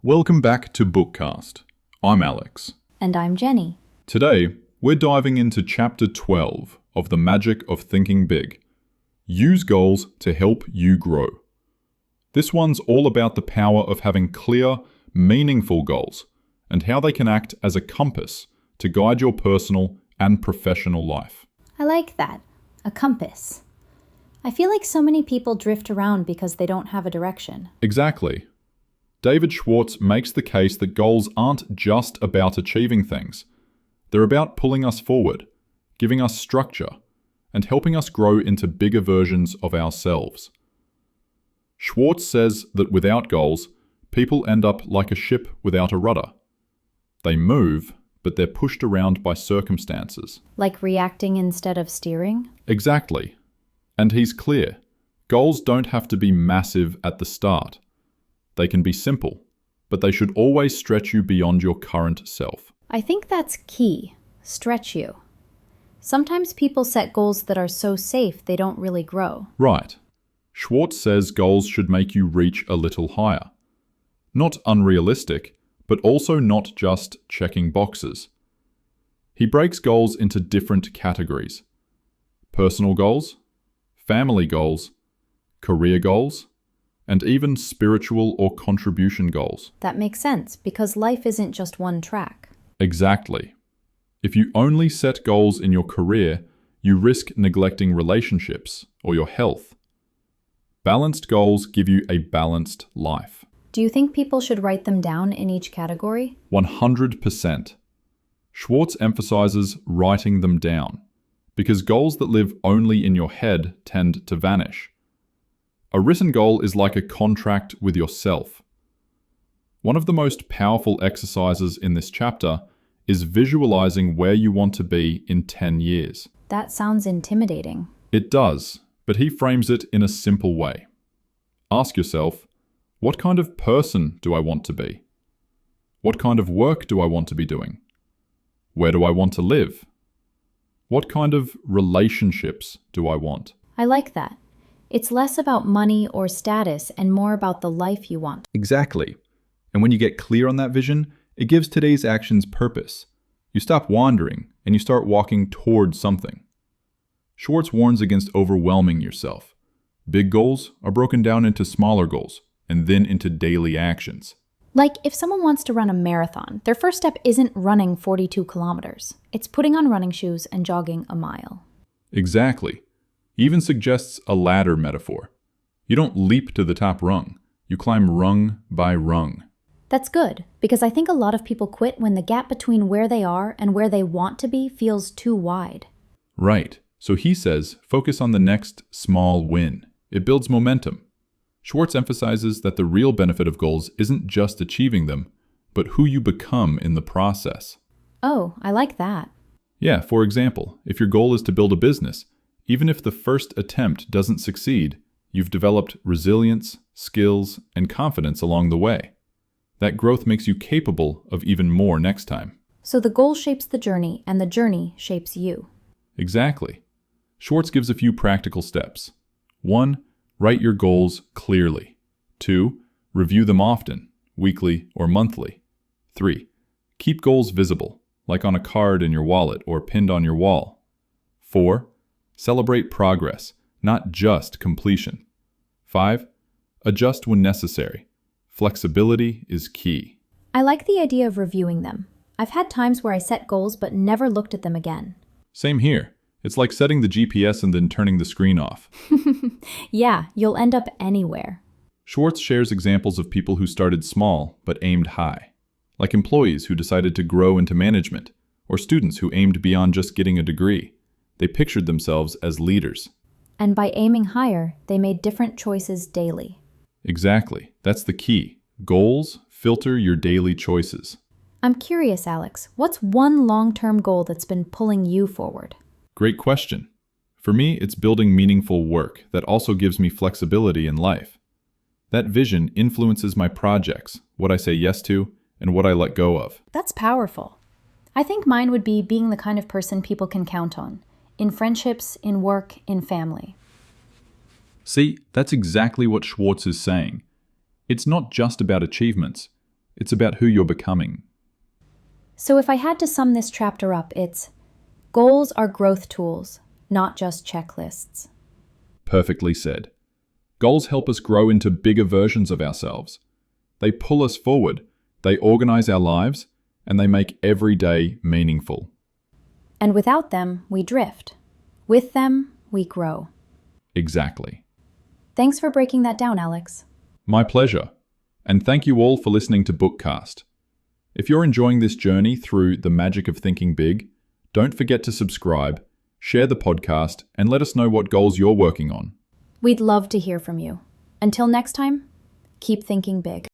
Welcome back to Bookcast. I'm Alex. And I'm Jenny. Today, we're diving into Chapter 12 of The Magic of Thinking Big. Use goals to help you grow. This one's all about the power of having clear, meaningful goals and how they can act as a compass to guide your personal and professional life. I like that. A compass. I feel like so many people drift around because they don't have a direction. Exactly. David Schwartz makes the case that goals aren't just about achieving things. They're about pulling us forward, giving us structure, and helping us grow into bigger versions of ourselves. Schwartz says that without goals, people end up like a ship without a rudder. They move, but they're pushed around by circumstances. Like reacting instead of steering? Exactly. And he's clear. Goals don't have to be massive at the start. They can be simple, but they should always stretch you beyond your current self. I think that's key. Stretch you. Sometimes people set goals that are so safe they don't really grow. Right. Schwartz says goals should make you reach a little higher. Not unrealistic, but also not just checking boxes. He breaks goals into different categories. Personal goals, family goals, career goals, and even spiritual or contribution goals. That makes sense, because life isn't just one track. Exactly. If you only set goals in your career, you risk neglecting relationships or your health. Balanced goals give you a balanced life. Do you think people should write them down in each category? 100%. Schwartz emphasizes writing them down, because goals that live only in your head tend to vanish. A written goal is like a contract with yourself. One of the most powerful exercises in this chapter is visualizing where you want to be in 10 years. That sounds intimidating. It does, but he frames it in a simple way. Ask yourself, what kind of person do I want to be? What kind of work do I want to be doing? Where do I want to live? What kind of relationships do I want? I like that. It's less about money or status and more about the life you want. Exactly. And when you get clear on that vision, it gives today's actions purpose. You stop wandering and you start walking towards something. Schwartz warns against overwhelming yourself. Big goals are broken down into smaller goals and then into daily actions. Like if someone wants to run a marathon, their first step isn't running 42 kilometers. It's putting on running shoes and jogging a mile. Exactly. He even suggests a ladder metaphor. You don't leap to the top rung. You climb rung by rung. That's good, because I think a lot of people quit when the gap between where they are and where they want to be feels too wide. Right. So he says, focus on the next small win. It builds momentum. Schwartz emphasizes that the real benefit of goals isn't just achieving them, but who you become in the process. Oh, I like that. Yeah, for example, if your goal is to build a business, even if the first attempt doesn't succeed, you've developed resilience, skills, and confidence along the way. That growth makes you capable of even more next time. So the goal shapes the journey, and the journey shapes you. Exactly. Schwartz gives a few practical steps. 1. Write your goals clearly. 2. Review them often, weekly or monthly. 3. Keep goals visible, like on a card in your wallet or pinned on your wall. 4. Celebrate progress, not just completion. 5. Adjust when necessary. Flexibility is key. I like the idea of reviewing them. I've had times where I set goals but never looked at them again. Same here. It's like setting the GPS and then turning the screen off. Yeah, you'll end up anywhere. Schwartz shares examples of people who started small but aimed high, like employees who decided to grow into management, or students who aimed beyond just getting a degree. They pictured themselves as leaders. And by aiming higher, they made different choices daily. Exactly. That's the key. Goals filter your daily choices. I'm curious, Alex, what's one long-term goal that's been pulling you forward? Great question. For me, it's building meaningful work that also gives me flexibility in life. That vision influences my projects, what I say yes to, and what I let go of. That's powerful. I think mine would be being the kind of person people can count on. In friendships, in work, in family. See, that's exactly what Schwartz is saying. It's not just about achievements. It's about who you're becoming. So if I had to sum this chapter up, it's goals are growth tools, not just checklists. Perfectly said. Goals help us grow into bigger versions of ourselves. They pull us forward, they organize our lives, and they make every day meaningful. And without them, we drift. With them, we grow. Exactly. Thanks for breaking that down, Alex. My pleasure. And thank you all for listening to Bookcast. If you're enjoying this journey through the magic of thinking big, don't forget to subscribe, share the podcast, and let us know what goals you're working on. We'd love to hear from you. Until next time, keep thinking big.